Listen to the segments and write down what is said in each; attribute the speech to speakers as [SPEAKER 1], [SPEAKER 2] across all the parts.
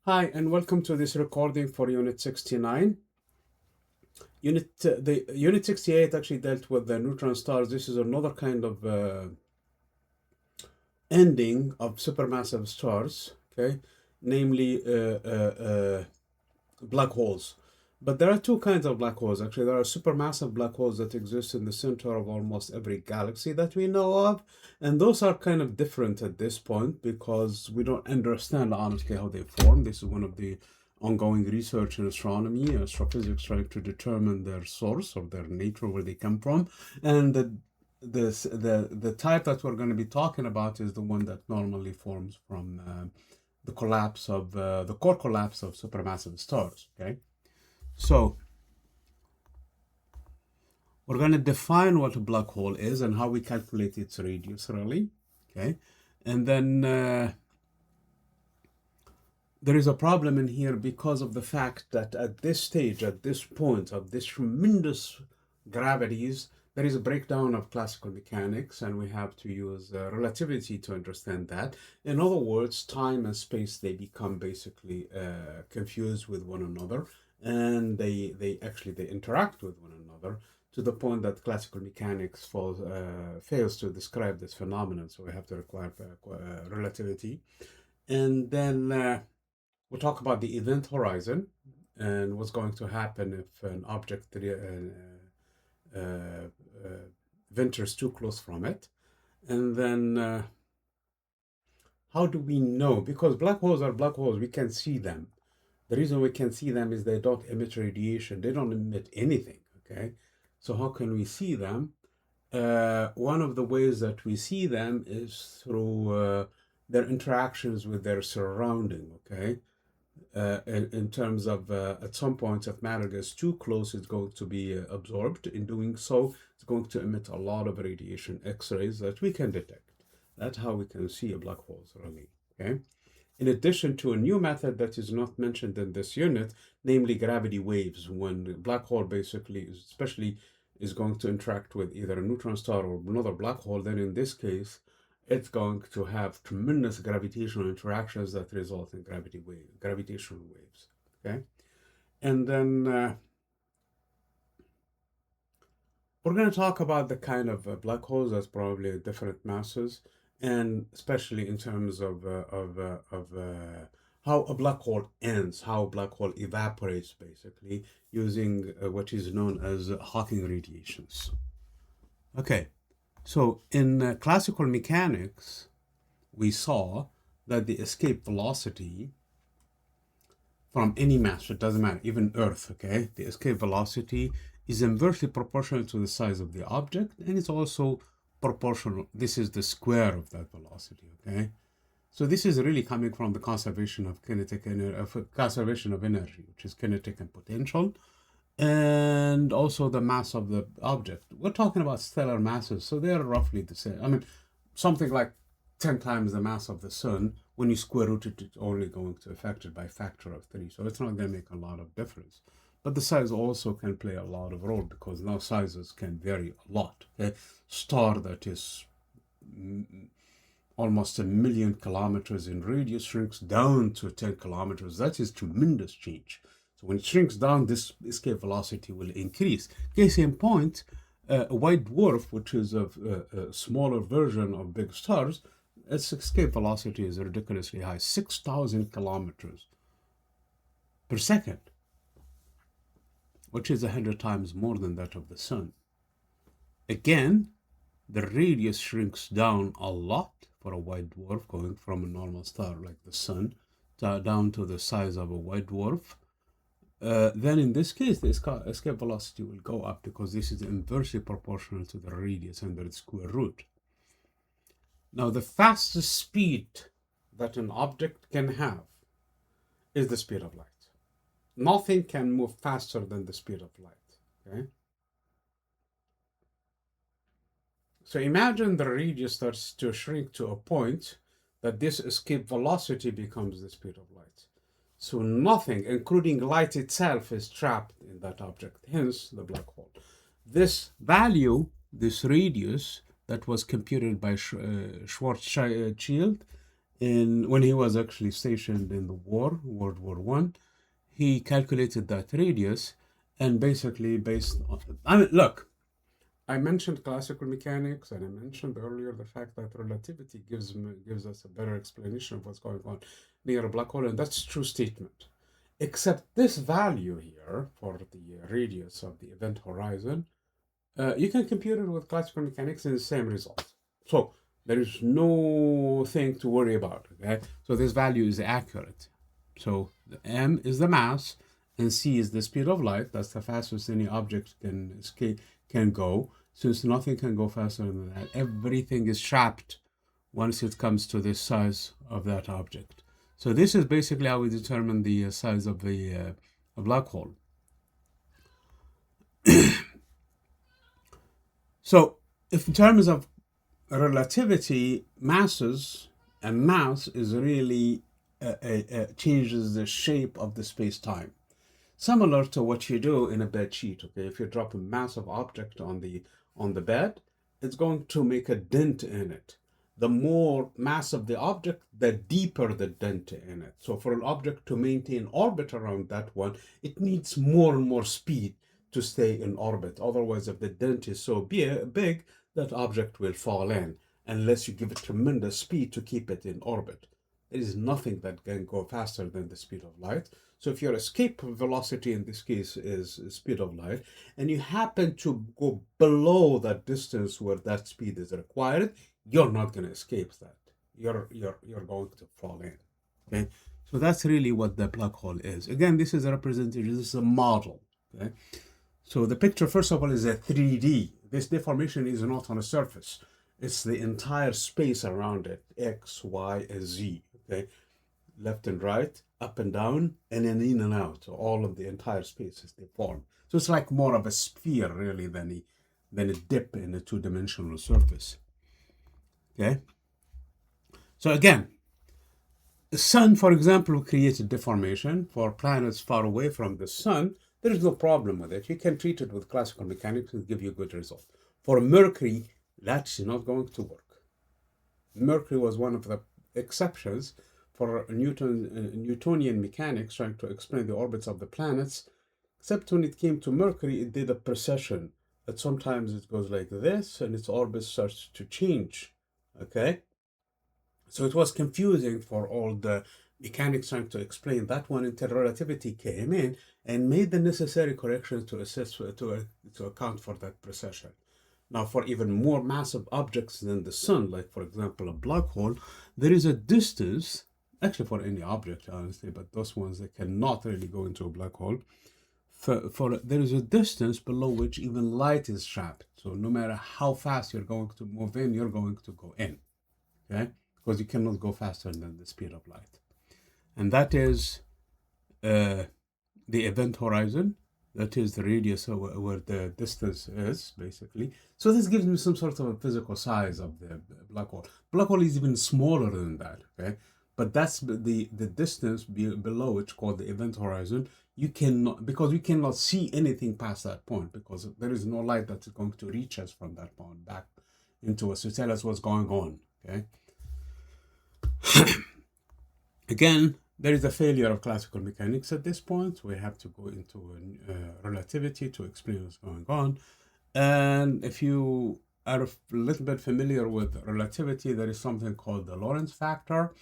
[SPEAKER 1] Hi, and welcome to this recording for Unit 69. The Unit 68 actually dealt with the neutron stars. This is another kind of ending of supermassive stars, okay, namely black holes. But there are two kinds of black holes. Actually, there are supermassive black holes that exist in the center of almost every galaxy that we know of. And those are kind of different at this point because we don't understand honestly how they form. This is one of the ongoing research in astronomy, astrophysics, trying to determine their source or their nature, where they come from. And the type that we're going to be talking about is the one that normally forms from the collapse of the core collapse of supermassive stars. Okay, so we're going to define what a black hole is and how we calculate its radius, really. Okay, and then there is a problem in here because of the fact that at this stage, at this point of this tremendous gravities, there is a breakdown of classical mechanics, and we have to use relativity to understand that. In other words, time and space, they become basically confused with one another, and they interact with one another to the point that classical mechanics fails to describe this phenomenon. So we have to require relativity. And then we'll talk about the event horizon and what's going to happen if an object ventures too close from it. And then how do we know? Because black holes are black holes, we can see them. The reason we can see them is they don't emit radiation, they don't emit anything, okay? So how can we see them? One of the ways that we see them is through their interactions with their surrounding, okay? In terms of at some point, if matter gets too close, it's going to be absorbed. In doing so, it's going to emit a lot of radiation, X-rays that we can detect. That's how we can see a black hole, really. Okay. In addition to a new method that is not mentioned in this unit, namely gravity waves, when the black hole basically, especially, is going to interact with either a neutron star or another black hole, then in this case, it's going to have tremendous gravitational interactions that result in gravitational waves. Okay, and then we're going to talk about the kind of black holes that's probably at different masses, and especially in terms of how a black hole ends, how a black hole evaporates, basically using what is known as Hawking radiations. Okay, so in classical mechanics, we saw that the escape velocity from any mass, it doesn't matter, even Earth, okay, the escape velocity is inversely proportional to the size of the object, and it's also proportional. This is the square of that velocity, okay? So this is really coming from the conservation of conservation of energy, which is kinetic and potential, and also the mass of the object. We're talking about stellar masses, so they're roughly the same. I mean, something like 10 times the mass of the sun. When you square root it, it's only going to affect it by a factor of 3. So it's not going to make a lot of difference. But the size also can play a lot of role because now sizes can vary a lot. Okay? Star that is almost 1,000,000 kilometers in radius shrinks down to 10 kilometers. That is tremendous change. So when it shrinks down, this escape velocity will increase. Case in point, a white dwarf, which is a smaller version of big stars, its escape velocity is ridiculously high, 6,000 kilometers per second, which is 100 times more than that of the sun. Again, the radius shrinks down a lot for a white dwarf, going from a normal star like the sun down to the size of a white dwarf. Then in this case, the escape velocity will go up because this is inversely proportional to the radius under the square root. Now, the fastest speed that an object can have is the speed of light. Nothing can move faster than the speed of light, okay? So imagine the radius starts to shrink to a point that this escape velocity becomes the speed of light. So nothing, including light itself, is trapped in that object, hence the black hole. This value, this radius that was computed by Schwarzschild, when he was actually stationed in the war, World War One. He calculated that radius, and basically based on. I mean, look, I mentioned classical mechanics, and I mentioned earlier the fact that relativity gives us a better explanation of what's going on near a black hole, and that's a true statement. Except this value here for the radius of the event horizon, you can compute it with classical mechanics and the same result. So there is no thing to worry about. Okay, so this value is accurate. So the m is the mass, and c is the speed of light. That's the fastest any object can go. Since nothing can go faster than that, everything is trapped once it comes to the size of that object. So this is basically how we determine the size of the a black hole. So if in terms of relativity, masses and mass is really changes the shape of the space-time. Similar to what you do in a bed sheet. Okay, if you drop a massive object on the bed, it's going to make a dent in it. The more massive the object, the deeper the dent in it. So for an object to maintain orbit around that one, it needs more and more speed to stay in orbit. Otherwise, if the dent is so big, that object will fall in unless you give it tremendous speed to keep it in orbit. There is nothing that can go faster than the speed of light. So if your escape velocity in this case is speed of light, and you happen to go below that distance where that speed is required, you're not going to escape that. You're going to fall in. Okay, so that's really what the black hole is. Again, this is a representation. This is a model. Okay, so the picture first of all is a 3D. This deformation is not on a surface. It's the entire space around it, X, Y, and Z. Okay, left and right, up and down, and then in and out. So all of the entire space is deformed. So it's like more of a sphere, really, than a dip in a two-dimensional surface. Okay. So again, the sun, for example, will create a deformation for planets far away from the sun. There is no problem with it. You can treat it with classical mechanics and give you a good result. For Mercury, that's not going to work. Mercury was one of the exceptions for Newtonian mechanics trying to explain the orbits of the planets, except when it came to Mercury, it did a precession. That sometimes it goes like this and its orbit starts to change. Okay? So it was confusing for all the mechanics trying to explain that one until relativity came in and made the necessary corrections to account for that precession. Now, for even more massive objects than the sun, like for example a black hole, there is a distance, actually for any object, honestly, but those ones that cannot really go into a black hole. There is a distance below which even light is trapped. So no matter how fast you're going to move in, you're going to go in. Okay, because you cannot go faster than the speed of light, and that is the event horizon. That is the radius where the distance is, basically. So this gives me some sort of a physical size of the black hole. Black hole is even smaller than that, okay? But that's the distance below which called the event horizon. You cannot, because we cannot see anything past that point because there is no light that is going to reach us from that point back into us to tell us what's going on, okay? Again, there is a failure of classical mechanics at this point. We have to go into relativity to explain what's going on. And if you are a little bit familiar with relativity, there is something called the Lorentz factor.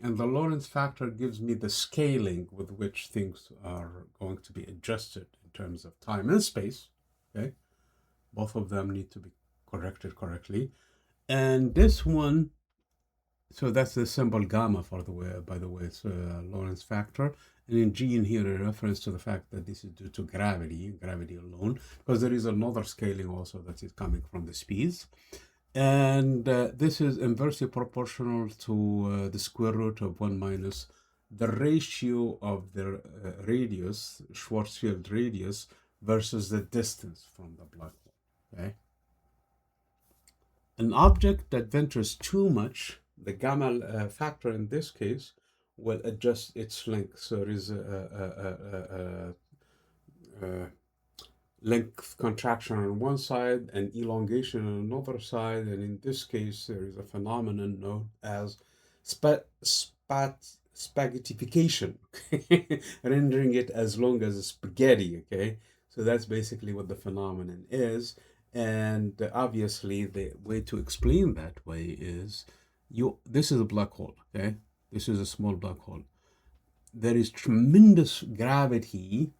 [SPEAKER 1] And the Lorentz factor gives me the scaling with which things are going to be adjusted in terms of time and space. Okay, both of them need to be corrected correctly. And this one, so that's the symbol gamma, for the way, by the way, it's Lorentz factor. And in G in here, a reference to the fact that this is due to gravity alone, because there is another scaling also that is coming from the speeds. And this is inversely proportional to the square root of 1 minus the ratio of the radius, Schwarzschild radius, versus the distance from the black hole. Okay. An object that ventures too much, the gamma factor in this case, will adjust its length. So there is a length contraction on one side and elongation on another side. And in this case, there is a phenomenon known as spaghettification, rendering it as long as a spaghetti. Okay, so that's basically what the phenomenon is, and obviously the way to explain that way is you. This is a black hole. Okay, this is a small black hole. There is tremendous gravity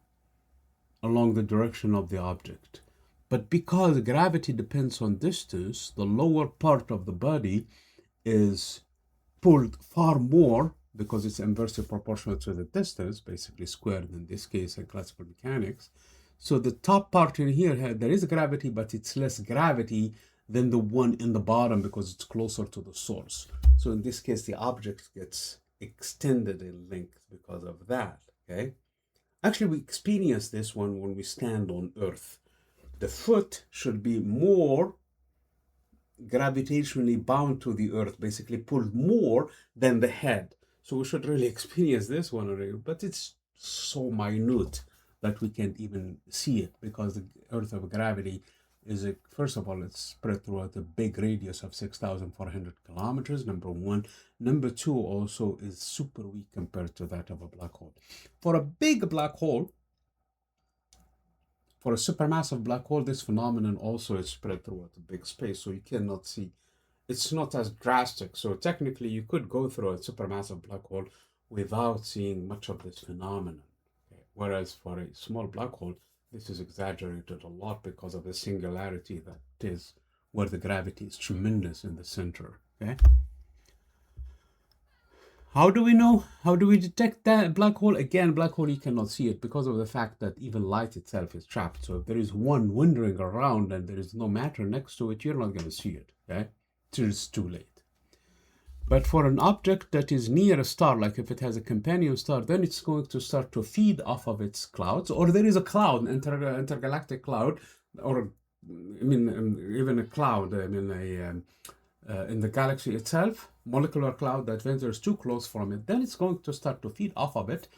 [SPEAKER 1] along the direction of the object. But because gravity depends on distance, the lower part of the body is pulled far more because it's inversely proportional to the distance, basically squared in this case in classical mechanics. So the top part in here, there is gravity, but it's less gravity than the one in the bottom because it's closer to the source. So in this case, the object gets extended in length because of that, okay? Actually, we experience this one when we stand on Earth. The foot should be more gravitationally bound to the Earth, basically pulled more than the head. So we should really experience this one already, but it's so minute that we can't even see it because the Earth of gravity is, first of all, it's spread throughout a big radius of 6,400 kilometers, number one. Number two also is super weak compared to that of a black hole. For a big black hole, for a supermassive black hole, this phenomenon also is spread throughout a big space, so you cannot see. It's not as drastic. So technically, you could go through a supermassive black hole without seeing much of this phenomenon. Okay? Whereas for a small black hole, this is exaggerated a lot because of the singularity that is where the gravity is tremendous in the center. Okay. How do we know? How do we detect that black hole? Again, black hole, you cannot see it because of the fact that even light itself is trapped. So if there is one wandering around and there is no matter next to it, you're not going to see it, okay? It's too late. But for an object that is near a star, like if it has a companion star, then it's going to start to feed off of its clouds. Or there is a cloud, an intergalactic cloud, or I mean, even a cloud, I mean, in the galaxy itself, molecular cloud that ventures too close from it, then it's going to start to feed off of it,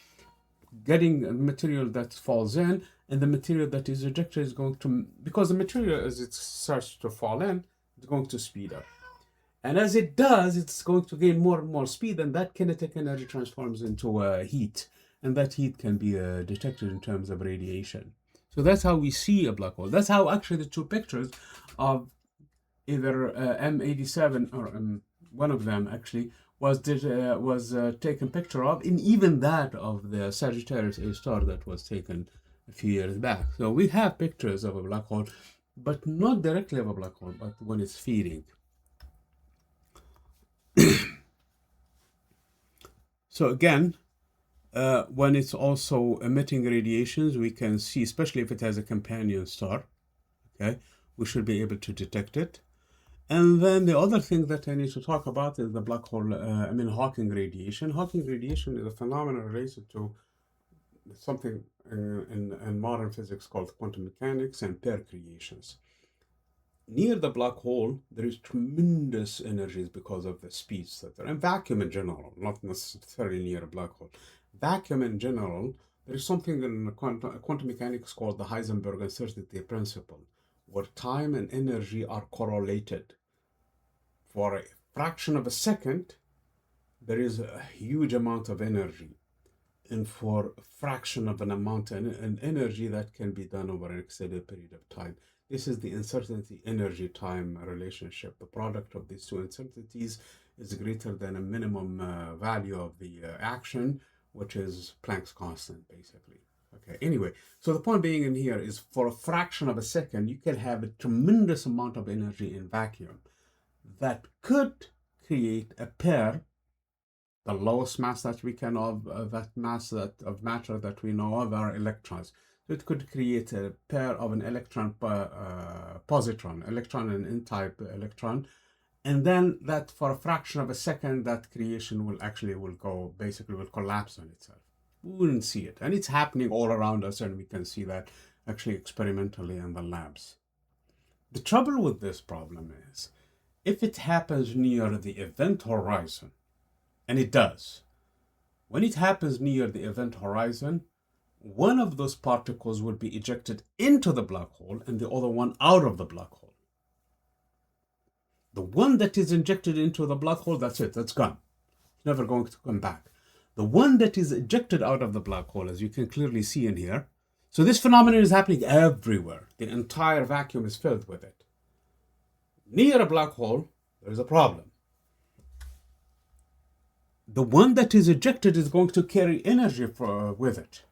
[SPEAKER 1] getting material that falls in, and the material that is ejected is going to, because the material as it starts to fall in, it's going to speed up. And as it does, it's going to gain more and more speed, and that kinetic energy transforms into heat. And that heat can be detected in terms of radiation. So that's how we see a black hole. That's how actually the two pictures of either M87 or one of them actually was taken picture of, and even that of the Sagittarius A star that was taken a few years back. So we have pictures of a black hole, but not directly of a black hole, but when it's feeding. So again, when it's also emitting radiations, we can see, especially if it has a companion star, okay, we should be able to detect it. And then the other thing that I need to talk about is the black hole, Hawking radiation. Hawking radiation is a phenomenon related to something in modern physics called quantum mechanics and pair creations. Near the black hole, there is tremendous energies because of the speeds that are in vacuum in general, not necessarily near a black hole. Vacuum in general, there is something in quantum mechanics called the Heisenberg uncertainty principle, where time and energy are correlated. For a fraction of a second, there is a huge amount of energy. And for a fraction of an amount of energy, that can be done over an extended period of time. This is the uncertainty energy time relationship. The product of these two uncertainties is greater than a minimum value of the action, which is Planck's constant, basically. Okay, anyway, so the point being in here is for a fraction of a second, you can have a tremendous amount of energy in vacuum that could create a pair, the lowest mass that we can of that mass of matter that we know of are electrons. So it could create a pair of an electron positron, electron and n-type electron, and then that for a fraction of a second, that creation will collapse on itself. We wouldn't see it, and it's happening all around us, and we can see that actually experimentally in the labs. The trouble with this problem is, if it happens near the event horizon, and it does, when it happens near the event horizon, one of those particles will be ejected into the black hole and the other one out of the black hole. The one that is injected into the black hole, that's it, that's gone. It's never going to come back. The one that is ejected out of the black hole, as you can clearly see in here, so this phenomenon is happening everywhere. The entire vacuum is filled with it. Near a black hole, there is a problem. The one that is ejected is going to carry energy with it.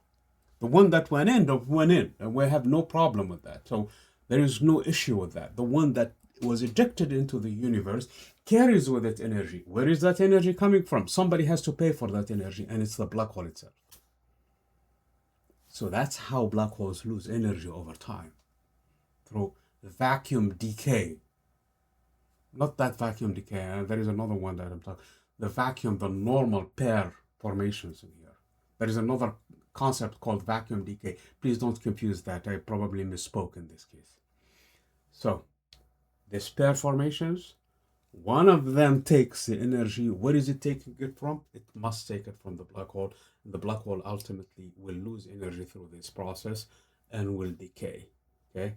[SPEAKER 1] The one that went in, and we have no problem with that. So there is no issue with that. The one that was ejected into the universe carries with it energy. Where is that energy coming from? Somebody has to pay for that energy, and it's the black hole itself. So that's how black holes lose energy over time, through vacuum decay. Not that vacuum decay, there is another one that I'm talking. The vacuum, the normal pair formations in here. There is another concept called vacuum decay. Please don't confuse that. I probably misspoke in this case. So, these pair formations, one of them takes the energy. Where is it taking it from? It must take it from the black hole. The black hole ultimately will lose energy through this process and will decay. Okay?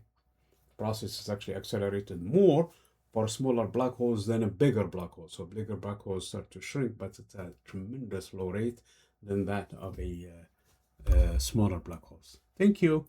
[SPEAKER 1] The process is actually accelerated more for smaller black holes than a bigger black hole. So bigger black holes start to shrink, but it's at a tremendous low rate than that of a smaller black holes. Thank you.